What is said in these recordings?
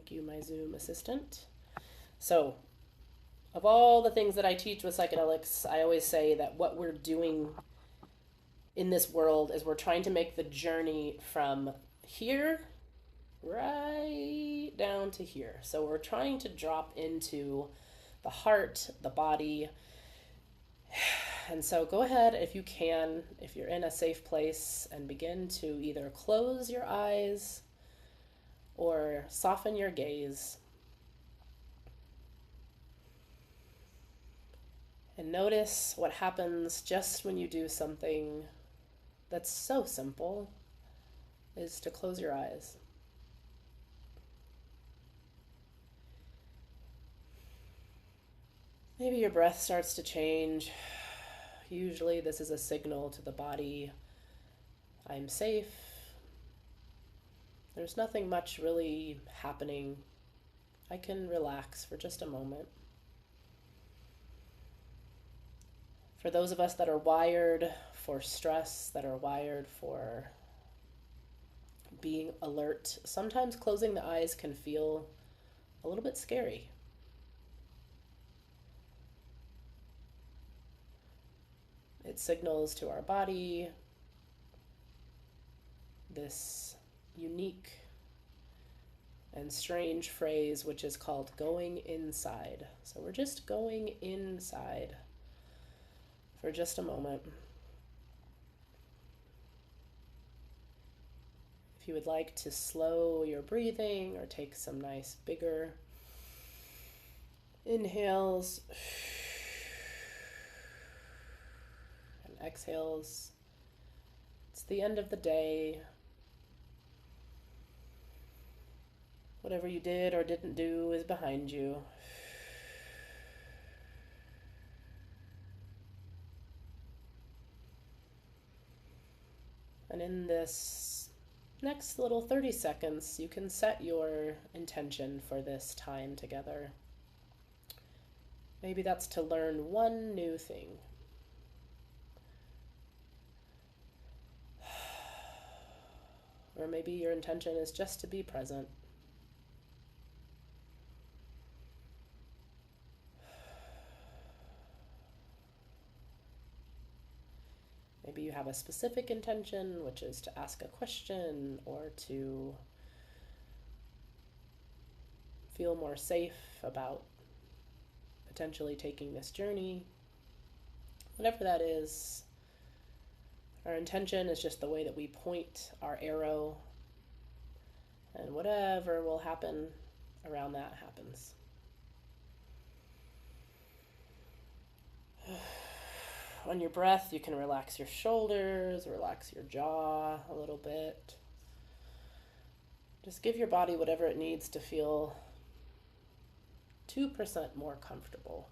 Thank you, my Zoom assistant. So, of all the things that I teach with psychedelics, I always say that what we're doing in this world is we're trying to make the journey from here right down to here. So, we're trying to drop into the heart, the body. And so go ahead if you can, if you're in a safe place, and begin to either close your eyes or soften your gaze. And notice what happens just when you do something that's so simple, is to close your eyes. Maybe your breath starts to change. Usually this is a signal to the body, I'm safe. There's nothing much really happening. I can relax for just a moment. For those of us that are wired for stress, that are wired for being alert, sometimes closing the eyes can feel a little bit scary. It signals to our body this unique and strange phrase, which is called going inside. So we're just going inside for just a moment. If you would like to slow your breathing or take some nice bigger inhales and exhales, it's the end of the day. Whatever you did or didn't do is behind you. And in this next little 30 seconds, you can set your intention for this time together. Maybe that's to learn one new thing. Or maybe your intention is just to be present. Maybe you have a specific intention, which is to ask a question or to feel more safe about potentially taking this journey. Whatever that is, our intention is just the way that we point our arrow, and whatever will happen around that happens. On your breath, you can relax your shoulders, relax your jaw a little bit. Just give your body whatever it needs to feel 2% more comfortable.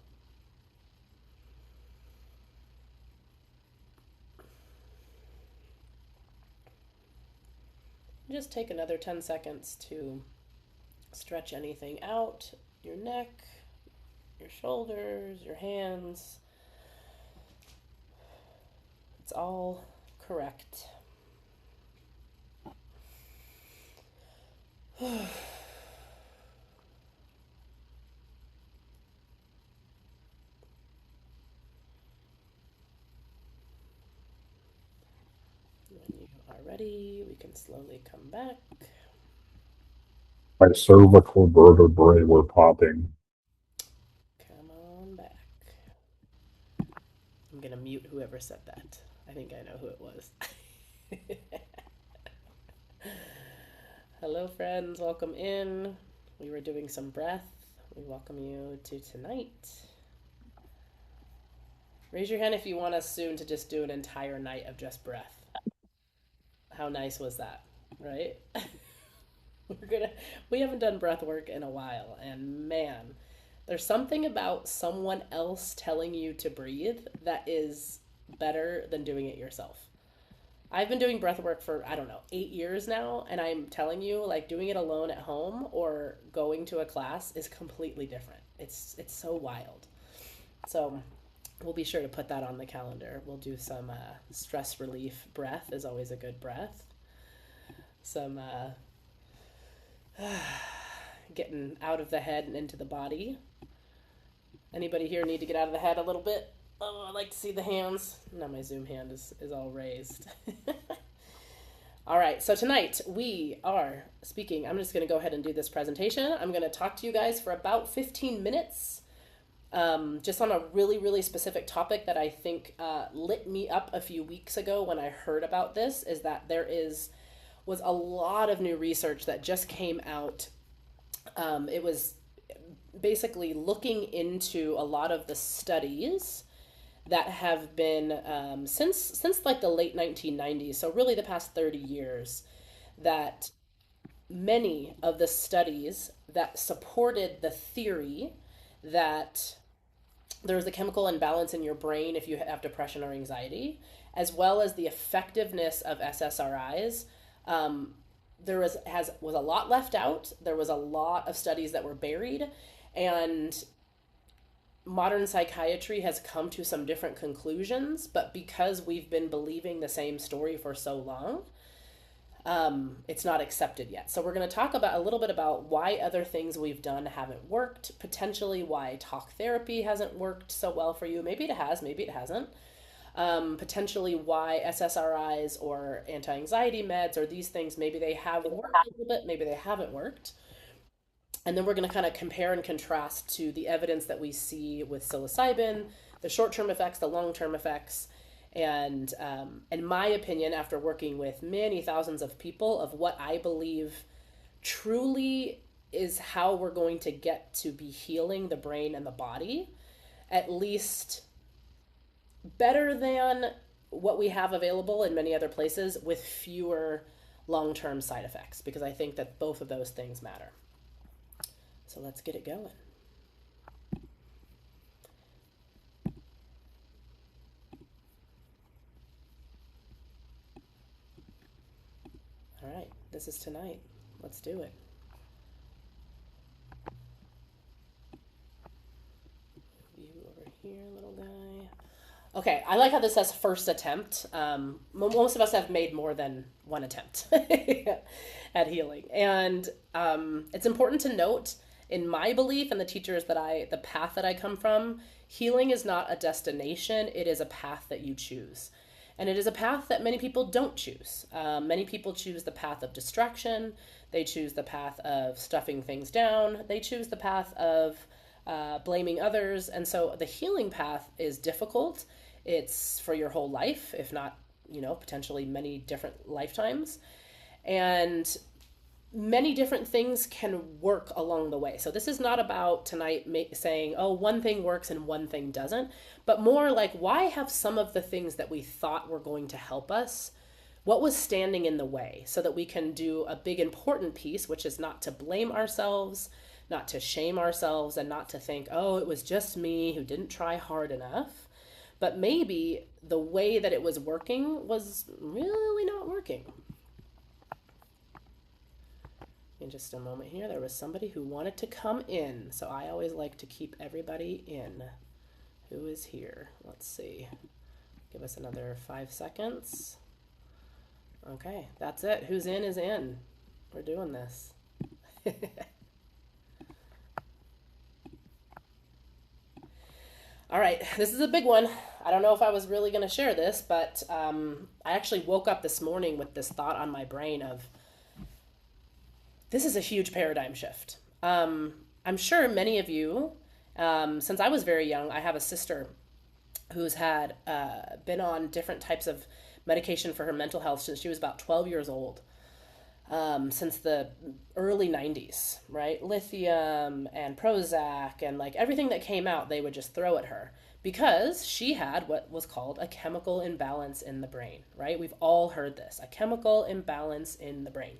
Just take another 10 seconds to stretch anything out, your neck, your shoulders, your hands. It's all correct. When you are ready, we can slowly come back. My cervical vertebrae were popping. Come on back. I'm going to mute whoever said that. I think I know who it was. Hello, friends. Welcome in. We were doing some breath. We welcome you to tonight. Raise your hand if you want us soon to just do an entire night of just breath. How nice was that, right? We haven't done breath work in a while, and man, there's something about someone else telling you to breathe that is better than doing it yourself. I've been doing breath work for, I don't know, 8 years now, and I'm telling you, like, doing it alone at home or going to a class is completely different. It's so wild. So we'll be sure to put that on the calendar. We'll do some stress relief breath is always a good breath. Some getting out of the head and into the body. Anybody here need to get out of the head a little bit? Oh, I like to see the hands. Now my Zoom hand is all raised. All right, so tonight we are speaking. I'm just going to go ahead and do this presentation. I'm going to talk to you guys for about 15 minutes, just on a really, really specific topic that I think lit me up a few weeks ago when I heard about this, is that was a lot of new research that just came out. It was basically looking into a lot of the studies that have been since like the late 1990s, so really the past 30 years, that many of the studies that supported the theory that there's a chemical imbalance in your brain if you have depression or anxiety, as well as the effectiveness of SSRIs. There was a lot left out. There was a lot of studies that were buried, and modern psychiatry has come to some different conclusions, but because we've been believing the same story for so long, it's not accepted yet. So we're going to talk about a little bit about why other things we've done haven't worked, potentially why talk therapy hasn't worked so well for you. Maybe it has, maybe it hasn't. Potentially why SSRIs or anti-anxiety meds or these things, maybe they have worked a little bit, maybe they haven't worked. And then we're going to kind of compare and contrast to the evidence that we see with psilocybin, the short-term effects, the long-term effects, and in my opinion, after working with many thousands of people, of what I believe truly is how we're going to get to be healing the brain and the body, at least better than what we have available in many other places, with fewer long-term side effects, because I think that both of those things matter. So let's get it going. All right, this is tonight. Let's do it. You over here, little guy. Okay, I like how this says first attempt. Most of us have made more than one attempt at healing. And it's important to note, in my belief and the path that I come from, healing is not a destination, it is a path that you choose. And it is a path that many people don't choose. Many people choose the path of distraction, they choose the path of stuffing things down, they choose the path of blaming others. And so the healing path is difficult. It's for your whole life, if not, potentially many different lifetimes. And many different things can work along the way. So this is not about tonight saying, oh, one thing works and one thing doesn't, but more like, why have some of the things that we thought were going to help us, what was standing in the way, so that we can do a big important piece, which is not to blame ourselves, not to shame ourselves, and not to think, oh, it was just me who didn't try hard enough. But maybe the way that it was working was really not working. In just a moment here, there was somebody who wanted to come in, so I always like to keep everybody in. Who is here? Let's see. Give us another 5 seconds. Okay, that's it. Who's in is in. We're doing this. All right, this is a big one. I don't know if I was really going to share this, but I actually woke up this morning with this thought on my brain of, this is a huge paradigm shift. I'm sure many of you, since I was very young, I have a sister who's had been on different types of medication for her mental health since she was about 12 years old, since the early 90s, right? Lithium and Prozac and like everything that came out, they would just throw at her because she had what was called a chemical imbalance in the brain, right? We've all heard this, a chemical imbalance in the brain.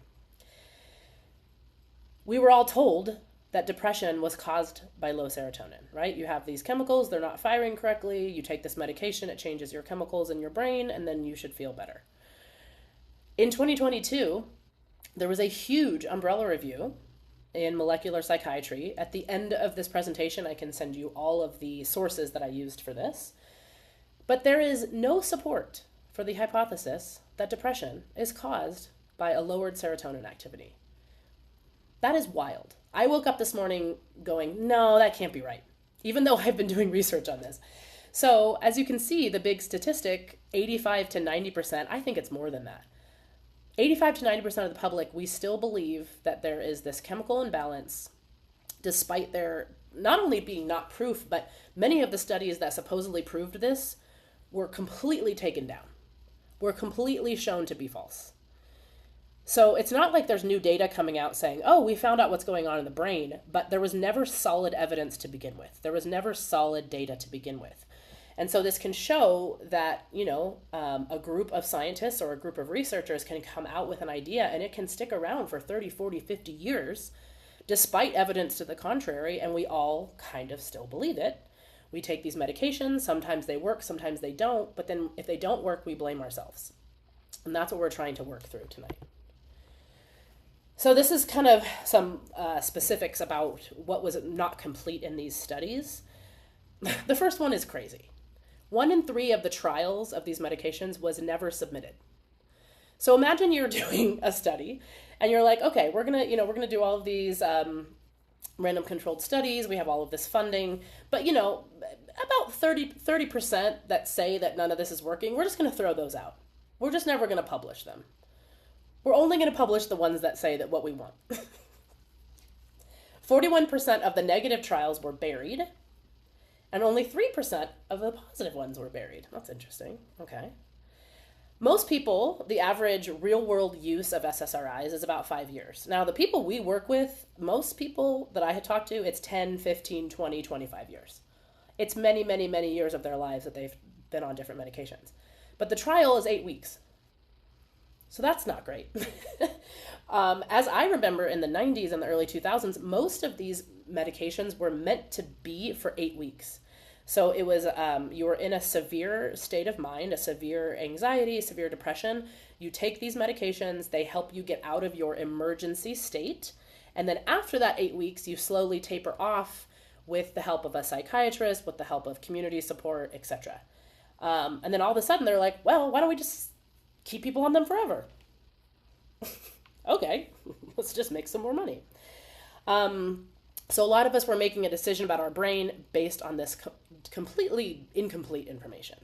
We were all told that depression was caused by low serotonin, right? You have these chemicals, they're not firing correctly, you take this medication, it changes your chemicals in your brain, and then you should feel better. In 2022, there was a huge umbrella review in molecular psychiatry. At the end of this presentation, I can send you all of the sources that I used for this. But there is no support for the hypothesis that depression is caused by a lowered serotonin activity. That is wild. I woke up this morning going, no, that can't be right, even though I've been doing research on this. So, as you can see, the big statistic, 85 to 90%, I think it's more than that. 85 to 90% of the public, we still believe that there is this chemical imbalance, despite there not only being not proof, but many of the studies that supposedly proved this were completely taken down, were completely shown to be false. So it's not like there's new data coming out saying, oh, we found out what's going on in the brain, but there was never solid evidence to begin with. There was never solid data to begin with. And so this can show that, a group of scientists or a group of researchers can come out with an idea and it can stick around for 30, 40, 50 years, despite evidence to the contrary, and we all kind of still believe it. We take these medications, sometimes they work, sometimes they don't, but then if they don't work, we blame ourselves. And that's what we're trying to work through tonight. So this is kind of some specifics about what was not complete in these studies. The first one is crazy. 1 in 3 of the trials of these medications was never submitted. So imagine you're doing a study and you're like, okay, we're gonna do all of these random controlled studies. We have all of this funding, but about 30% that say that none of this is working, we're just gonna throw those out. We're just never gonna publish them. We're only going to publish the ones that say that what we want. 41% of the negative trials were buried, and only 3% of the positive ones were buried. That's interesting. Okay. Most people, the average real-world use of SSRIs is about 5 years. Now, the people we work with, most people that I had talked to, it's 10, 15, 20, 25 years. It's many, many, many years of their lives that they've been on different medications. But the trial is 8 weeks. So that's not great. As I remember in the 90s and the early 2000s, most of these medications were meant to be for 8 weeks. So it was, you were in a severe state of mind, a severe anxiety, severe depression. You take these medications, they help you get out of your emergency state. And then after that 8 weeks, you slowly taper off with the help of a psychiatrist, with the help of community support, etc. And then all of a sudden they're like, well, why don't we just keep people on them forever? Okay, let's just make some more money. So a lot of us were making a decision about our brain based on this completely incomplete information.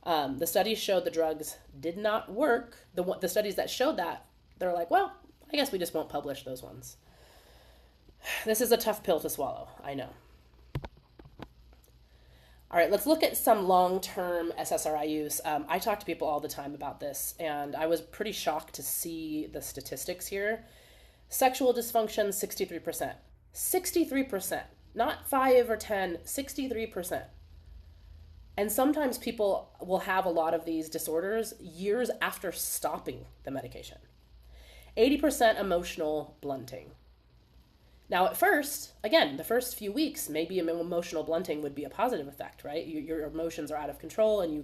The studies showed the drugs did not work. The studies that showed that, they're like, well, I guess we just won't publish those ones. This is a tough pill to swallow, I know. All right, let's look at some long-term SSRI use. I talk to people all the time about this, and I was pretty shocked to see the statistics here. Sexual dysfunction, 63%. 63%. Not 5 or 10, 63%. And sometimes people will have a lot of these disorders years after stopping the medication. 80% emotional blunting. Now, at first, again, the first few weeks, maybe emotional blunting would be a positive effect, right? Your emotions are out of control and you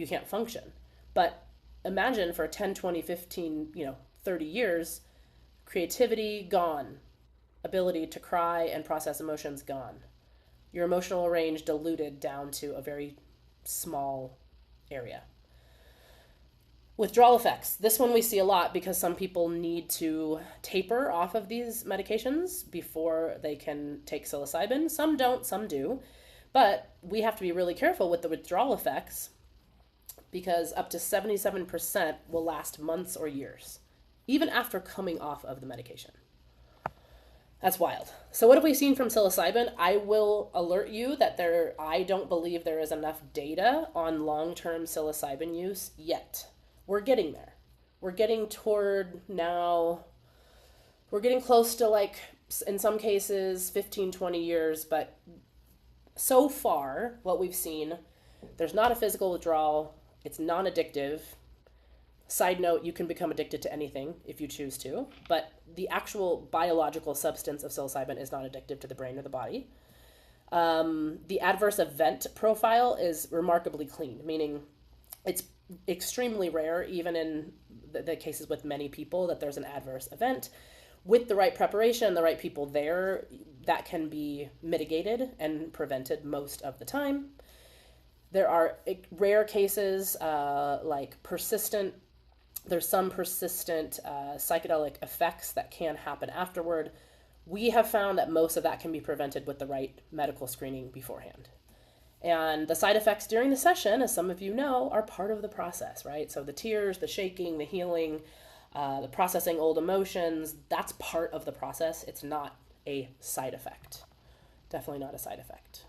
can't function. But imagine for 10, 20, 15, 30 years, creativity gone, ability to cry and process emotions gone. Your emotional range diluted down to a very small area. Withdrawal effects. This one we see a lot because some people need to taper off of these medications before they can take psilocybin. Some don't, some do. But we have to be really careful with the withdrawal effects because up to 77% will last months or years, even after coming off of the medication. That's wild. So what have we seen from psilocybin? I will alert you that I don't believe there is enough data on long-term psilocybin use yet. We're getting there. We're getting toward now, we're getting close to in some cases, 15, 20 years, but so far, what we've seen, there's not a physical withdrawal. It's non-addictive. Side note, you can become addicted to anything if you choose to, but the actual biological substance of psilocybin is not addictive to the brain or the body. The adverse event profile is remarkably clean, meaning it's extremely rare, even in the cases with many people, that there's an adverse event. With the right preparation, the right people there, that can be mitigated and prevented most of the time. There are rare cases like persistent There's some persistent psychedelic effects that can happen afterward. We have found that most of that can be prevented with the right medical screening beforehand. And the side effects during the session, as some of you know, are part of the process, right? So the tears, the shaking, the healing, the processing old emotions, that's part of the process. It's not a side effect. Definitely not a side effect.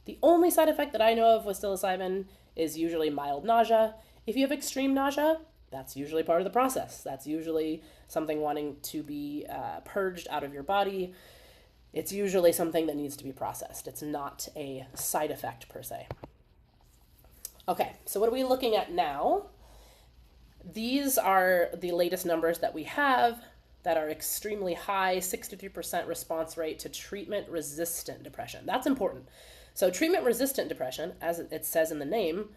The only side effect that I know of with psilocybin is usually mild nausea. If you have extreme nausea, that's usually part of the process. That's usually something wanting to be purged out of your body. It's usually something that needs to be processed. It's not a side effect per se. Okay, so what are we looking at now? These are the latest numbers that we have that are extremely high, 63% response rate to treatment-resistant depression. That's important. So treatment-resistant depression, as it says in the name,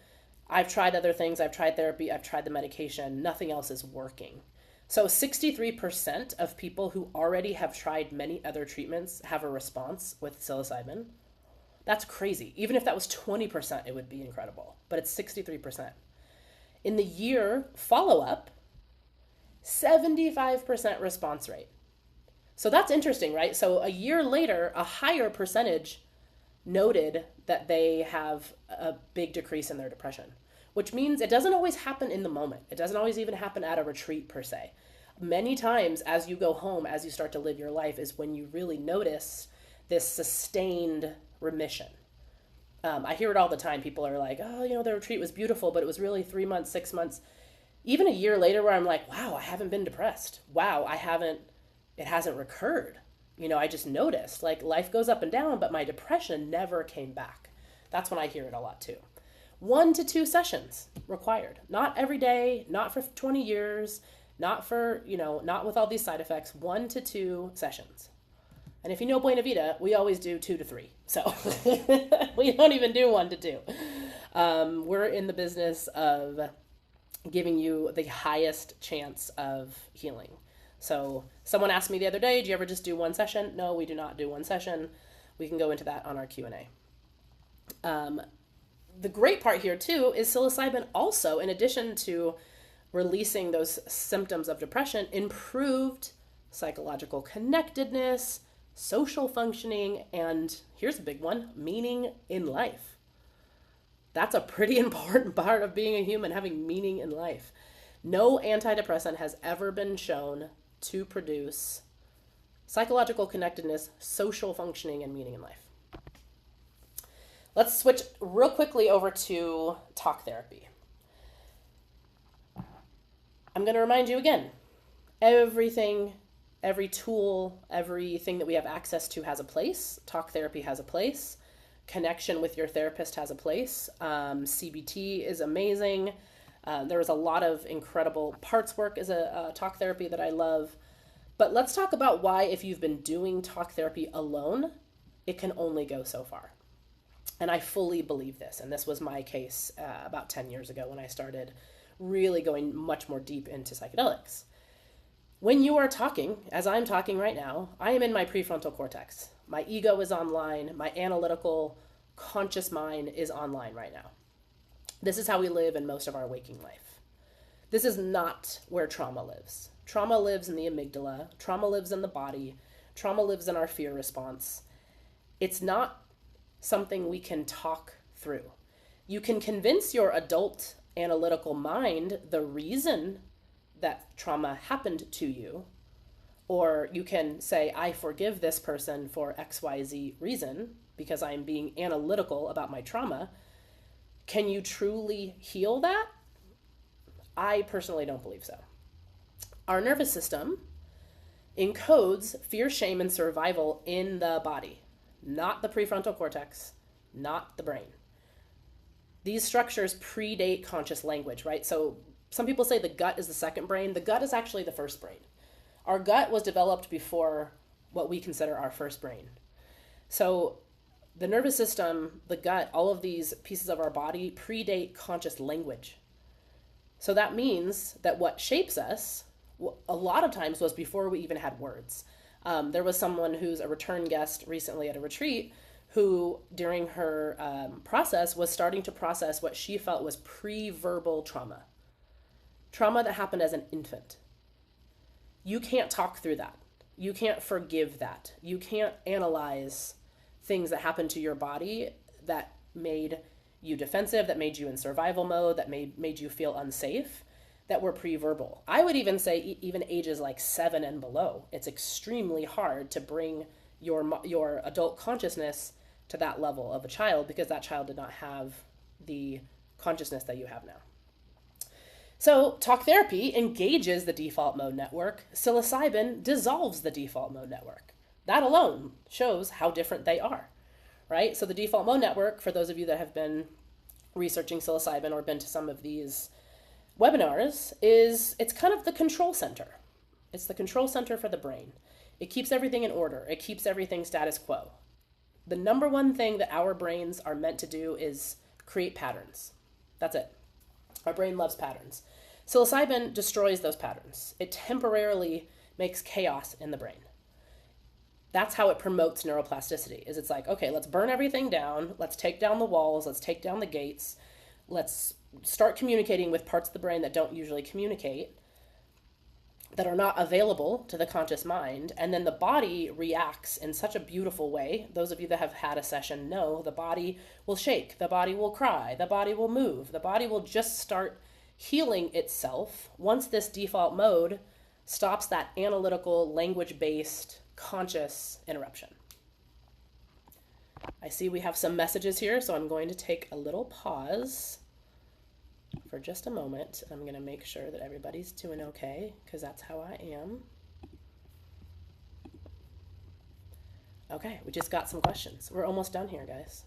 I've tried other things, I've tried therapy, I've tried the medication, nothing else is working. So 63% of people who already have tried many other treatments have a response with psilocybin. That's crazy. Even if that was 20%, it would be incredible. But it's 63%. In the year follow-up, 75% response rate. So that's interesting, right? So a year later, a higher percentage noted that they have a big decrease in their depression, which means it doesn't always happen in the moment. It doesn't always even happen at a retreat per se. Many times as you go home, as you start to live your life, is when you really notice this sustained remission. I hear it all the time. People are like, oh, the retreat was beautiful, but it was really 3 months, 6 months, even a year later where I'm like, wow, I haven't been depressed. Wow, it hasn't recurred. I just noticed like life goes up and down, but my depression never came back. That's when I hear it a lot too. 1 to 2 sessions required. Not every day, not for 20 years, not for, not with all these side effects. 1 to 2 sessions. And if you know Buena Vida, we always do 2 to 3. So we don't even do 1 to 2. We're in the business of giving you the highest chance of healing. So someone asked me the other day, do you ever just do 1 session? No, we do not do 1 session. We can go into that on our Q&A. The great part here too is psilocybin also, in addition to releasing those symptoms of depression, improved psychological connectedness, social functioning, and here's a big one, meaning in life. That's a pretty important part of being a human, having meaning in life. No antidepressant has ever been shown to produce psychological connectedness, social functioning, and meaning in life. Let's switch real quickly over to talk therapy. I'm going to remind you again, everything, every tool, everything that we have access to has a place. Talk therapy has a place. Connection with your therapist has a place. CBT is amazing. There is a lot of incredible parts work as a talk therapy that I love. But let's talk about why, if you've been doing talk therapy alone, it can only go so far. And I fully believe this. And this was my case about 10 years ago when I started really going much more deep into psychedelics. When you are talking, as I'm talking right now, I am in my prefrontal cortex. My ego is online. My analytical, conscious mind is online right now. This is how we live in most of our waking life. This is not where trauma lives. Trauma lives in the amygdala. Trauma lives in the body. Trauma lives in our fear response. It's not something we can talk through. You can convince your adult analytical mind the reason that trauma happened to you, or you can say, I forgive this person for XYZ reason because I'm being analytical about my trauma. Can you truly heal that? I personally don't believe so. Our nervous system encodes fear, shame, and survival in the body, not the prefrontal cortex, not the brain. These structures predate conscious language, right? So some people say the gut is the second brain. The gut is actually the first brain. Our gut was developed before what we consider our first brain. So the nervous system, the gut, all of these pieces of our body predate conscious language. So that means that what shapes us a lot of times was before we even had words. There was someone who's a return guest recently at a retreat who, during her process, was starting to process what she felt was pre-verbal trauma. trauma that happened as an infant. You can't talk through that. You can't forgive that. You can't analyze things that happened to your body that made you defensive, that made you in survival mode, that made you feel unsafe, that were pre-verbal. I would even say even ages like 7 and below, it's extremely hard to bring your adult consciousness to that level of a child because that child did not have the consciousness that you have now. So talk therapy engages the default mode network. Psilocybin dissolves the default mode network. That alone shows how different they are, right? So the default mode network, for those of you that have been researching psilocybin or been to some of these webinars, it's kind of the control center. It's the control center for the brain. It keeps everything in order. It keeps everything status quo. The number one thing that our brains are meant to do is create patterns. That's it. Our brain loves patterns. Psilocybin destroys those patterns. It temporarily makes chaos in the brain. That's how it promotes neuroplasticity. It's like, okay, let's burn everything down. Let's take down the walls. Let's take down the gates. Let's start communicating with parts of the brain that don't usually communicate, that are not available to the conscious mind. And then the body reacts in such a beautiful way. Those of you that have had a session know the body will shake, the body will cry, the body will move, the body will just start healing itself once this default mode stops that analytical, language-based, conscious interruption. I see we have some messages here, so I'm going to take a little pause for just a moment. I'm going to make sure that everybody's doing okay, because that's how I am. Okay, we just got some questions. We're almost done here, guys.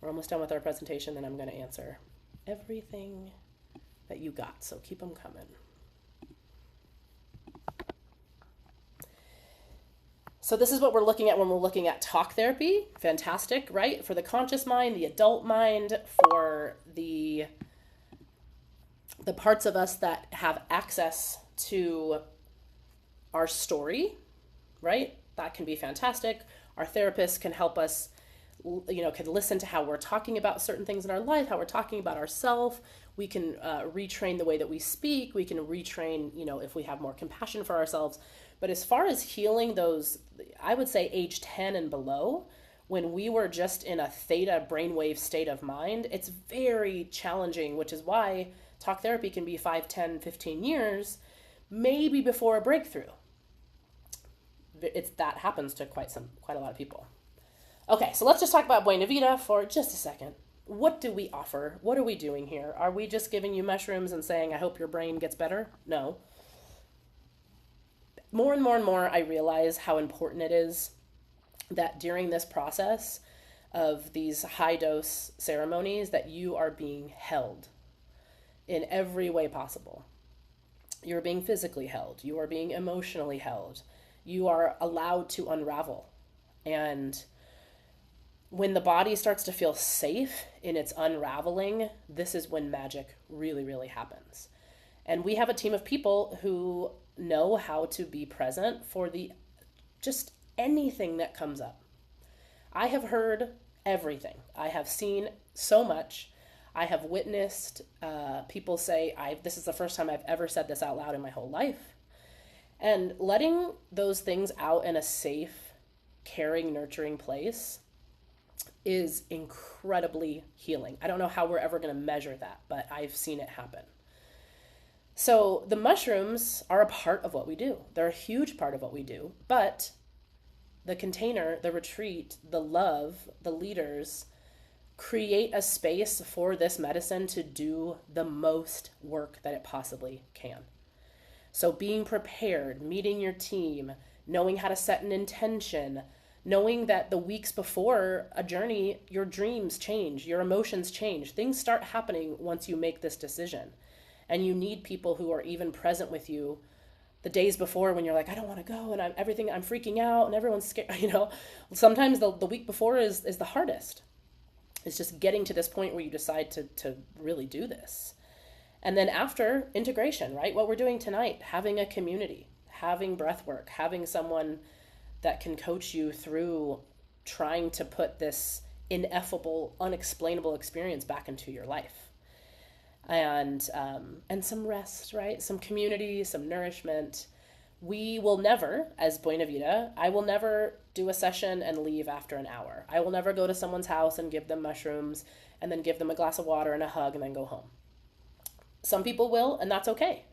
We're almost done with our presentation, and I'm going to answer everything that you got, so keep them coming. So this is what we're looking at when we're looking at talk therapy. Fantastic, right? For the conscious mind, the adult mind, for the parts of us that have access to our story, right? That can be fantastic. Our therapist can help us, can listen to how we're talking about certain things in our life, how we're talking about ourselves. We can retrain the way that we speak. We can retrain, if we have more compassion for ourselves. But as far as healing those, I would say age 10 and below, when we were just in a theta brainwave state of mind, it's very challenging, which is why talk therapy can be 5, 10, 15 years, maybe before a breakthrough. That happens to quite a lot of people. Okay, so let's just talk about Buena Vida for just a second. What do we offer? What are we doing here? Are we just giving you mushrooms and saying, I hope your brain gets better? No. More and more and more, I realize how important it is that during this process of these high dose ceremonies that you are being held in every way possible. You're being physically held. You are being emotionally held. You are allowed to unravel. And when the body starts to feel safe in its unraveling, this is when magic really, really happens. And we have a team of people who know how to be present for just anything that comes up. I have heard everything. I have seen so much. I have witnessed people say, this is the first time I've ever said this out loud in my whole life. And letting those things out in a safe, caring, nurturing place is incredibly healing. I don't know how we're ever going to measure that, but I've seen it happen. So the mushrooms are a part of what we do. They're a huge part of what we do, but the container, the retreat, the love, the leaders create a space for this medicine to do the most work that it possibly can. So being prepared, meeting your team, knowing how to set an intention, knowing that the weeks before a journey, your dreams change, your emotions change. Things start happening once you make this decision. And you need people who are even present with you the days before when you're like, I don't want to go, and I'm freaking out, and everyone's scared. Sometimes the week before is the hardest. It's just getting to this point where you decide to really do this. And then after, integration, right? What we're doing tonight, having a community, having breath work, having someone that can coach you through trying to put this ineffable, unexplainable experience back into your life. and some rest, right? Some community, some nourishment. We will never, as Buena Vida, I will never do a session and leave after an hour. I will never go to someone's house and give them mushrooms and then give them a glass of water and a hug and then go home. Some people will, and that's okay.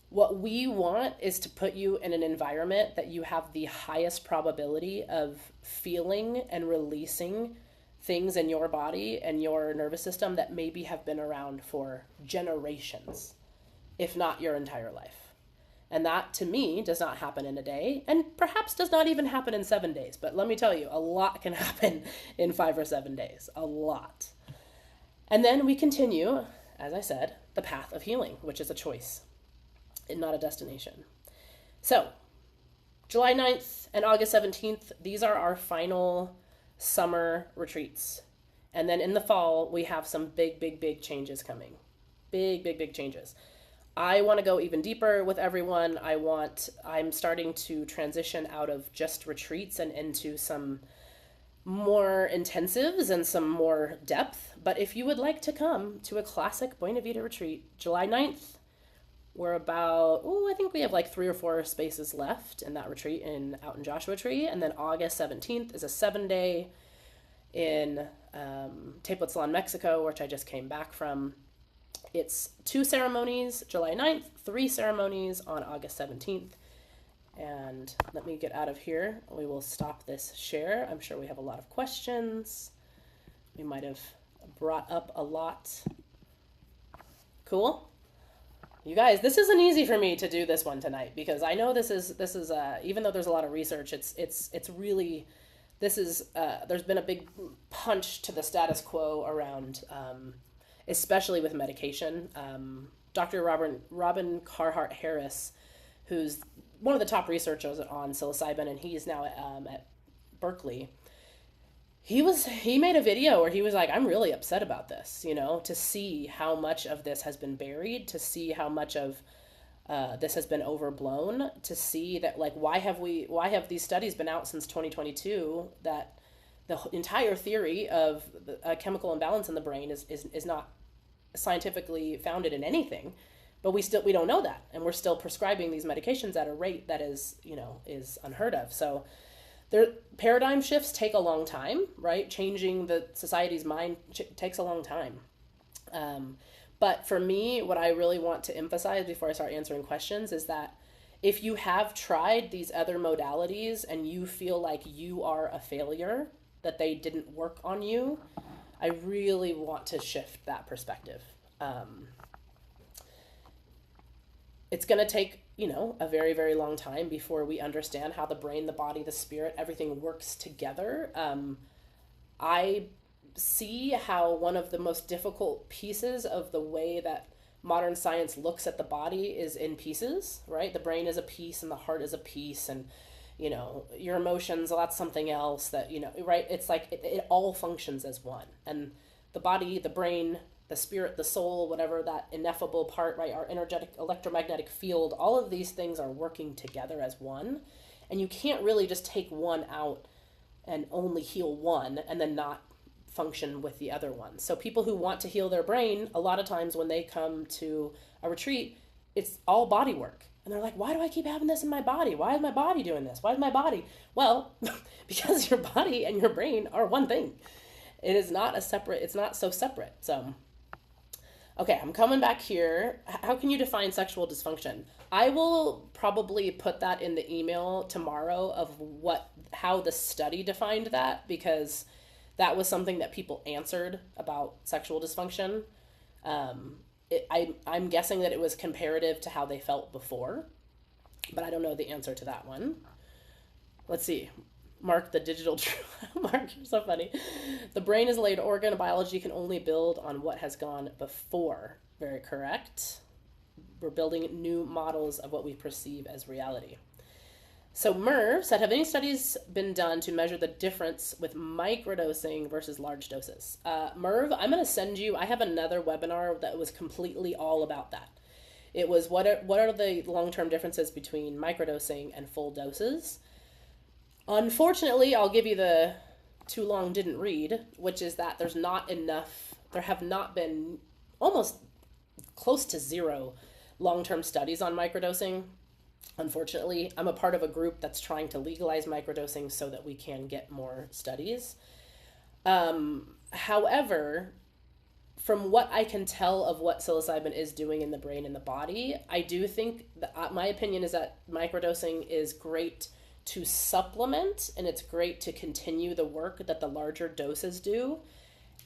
What we want is to put you in an environment that you have the highest probability of feeling and releasing things in your body and your nervous system that maybe have been around for generations, if not your entire life. And that, to me, does not happen in a day, and perhaps does not even happen in 7 days. But let me tell you, a lot can happen in 5 or 7 days. A lot. And then we continue, as I said, the path of healing, which is a choice and not a destination. So, July 9th and August 17th, these are our final summer retreats. And then in the fall, we have some big changes coming. Big changes. I want to go even deeper with everyone. I'm starting to transition out of just retreats and into some more intensives and some more depth. But if you would like to come to a classic Buena Vida retreat, July 9th, we're about, I think we have like 3 or 4 spaces left in that retreat out in Joshua Tree. And then August 17th is a 7-day in Tepoztlan, Mexico, which I just came back from. It's 2 ceremonies, July 9th, 3 ceremonies on August 17th. And let me get out of here. We will stop this share. I'm sure we have a lot of questions. We might have brought up a lot. Cool. You guys, this isn't easy for me to do this one tonight because I know this is even though there's a lot of research, it's really, there's been a big punch to the status quo around, especially with medication. Dr. Robin Carhart Harris, who's one of the top researchers on psilocybin, and he's now at Berkeley. He made a video where he was like, I'm really upset about this, to see how much of this has been buried, to see how much of this has been overblown, to see that, like, why have these studies been out since 2022 that the entire theory of a chemical imbalance in the brain is not scientifically founded in anything, but we don't know that, and we're still prescribing these medications at a rate that is unheard of. So their paradigm shifts take a long time, right? Changing the society's mind takes a long time. But for me, what I really want to emphasize before I start answering questions is that if you have tried these other modalities and you feel like you are a failure, that they didn't work on you, I really want to shift that perspective. It's going to take, a very, very long time before we understand how the brain, the body, the spirit, everything works together. I see how one of the most difficult pieces of the way that modern science looks at the body is in pieces, right? The brain is a piece and the heart is a piece, and your emotions, that's something else that, right? It's like it all functions as one. And the body, the brain, the spirit, the soul, whatever that ineffable part, right? Our energetic electromagnetic field, all of these things are working together as one. And you can't really just take one out and only heal one and then not function with the other one. So people who want to heal their brain, a lot of times when they come to a retreat, it's all body work. And they're like, why do I keep having this in my body? Why is my body doing this? Why is my body? Well, because your body and your brain are one thing. It is not it's not so separate. So, okay, I'm coming back here. How can you define sexual dysfunction? I will probably put that in the email tomorrow of how the study defined that, because that was something that people answered about sexual dysfunction. I'm guessing that it was comparative to how they felt before, but I don't know the answer to that one. Let's see. Mark the digital Mark, you're so funny. The brain is a laid organ. Biology can only build on what has gone before. Very correct. We're building new models of what we perceive as reality. So Merv said, have any studies been done to measure the difference with microdosing versus large doses? Merv, I'm going to send you, I have another webinar that was completely all about that. It was what are the long-term differences between microdosing and full doses? Unfortunately, I'll give you the too long didn't read, which is that there have not been almost close to zero long-term studies on microdosing. Unfortunately, I'm a part of a group that's trying to legalize microdosing so that we can get more studies. However, from what I can tell of what psilocybin is doing in the brain and the body, I do think that my opinion is that microdosing is great to supplement, and it's great to continue the work that the larger doses do,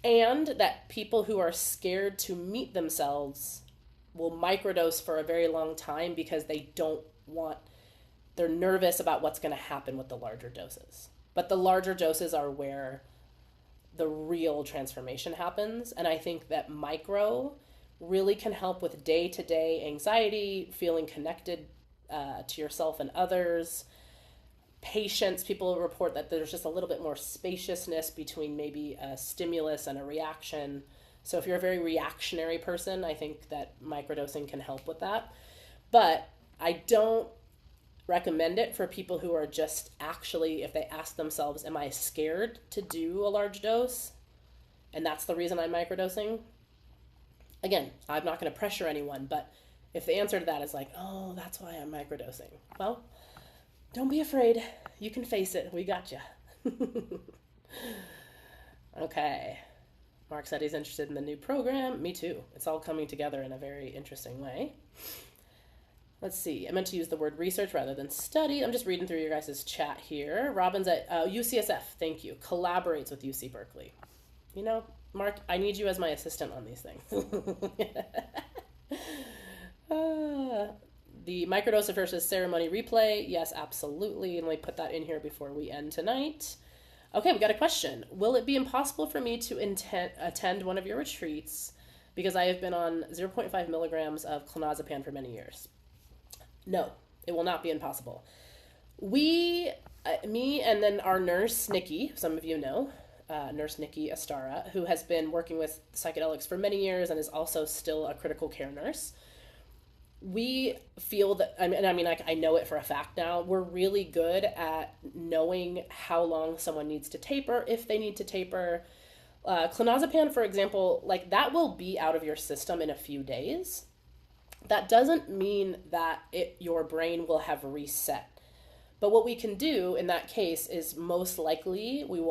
and that people who are scared to meet themselves will microdose for a very long time because they're nervous about what's going to happen with the larger doses. But the larger doses are where the real transformation happens. And I think that micro really can help with day to day anxiety, feeling connected to yourself and others. Patience, people report that there's just a little bit more spaciousness between maybe a stimulus and a reaction. So if you're a very reactionary person, I think that microdosing can help with that. But I don't recommend it for people who are just actually, if they ask themselves, am I scared to do a large dose? And that's the reason I'm microdosing. Again, I'm not going to pressure anyone, but if the answer to that is like, oh, that's why I'm microdosing, well, don't be afraid. You can face it. We got you. Okay. Mark said he's interested in the new program. Me too. It's all coming together in a very interesting way. Let's see. I meant to use the word research rather than study. I'm just reading through your guys' chat here. Robin's at UCSF. Thank you. Collaborates with UC Berkeley. You know, Mark, I need you as my assistant on these things. The microdose versus ceremony replay. Yes, absolutely. And let me put that in here before we end tonight. Okay, we got a question. Will it be impossible for me to attend one of your retreats because I have been on 0.5 milligrams of clonazepam for many years? No, it will not be impossible. Me and then our nurse, Nikki, some of you know, Nurse Nikki Astara, who has been working with psychedelics for many years and is also still a critical care nurse. We feel that, I know it for a fact now, we're really good at knowing how long someone needs to taper, if they need to taper. Clonazepam, for example, like that will be out of your system in a few days. That doesn't mean that your brain will have reset. But what we can do in that case is most likely we will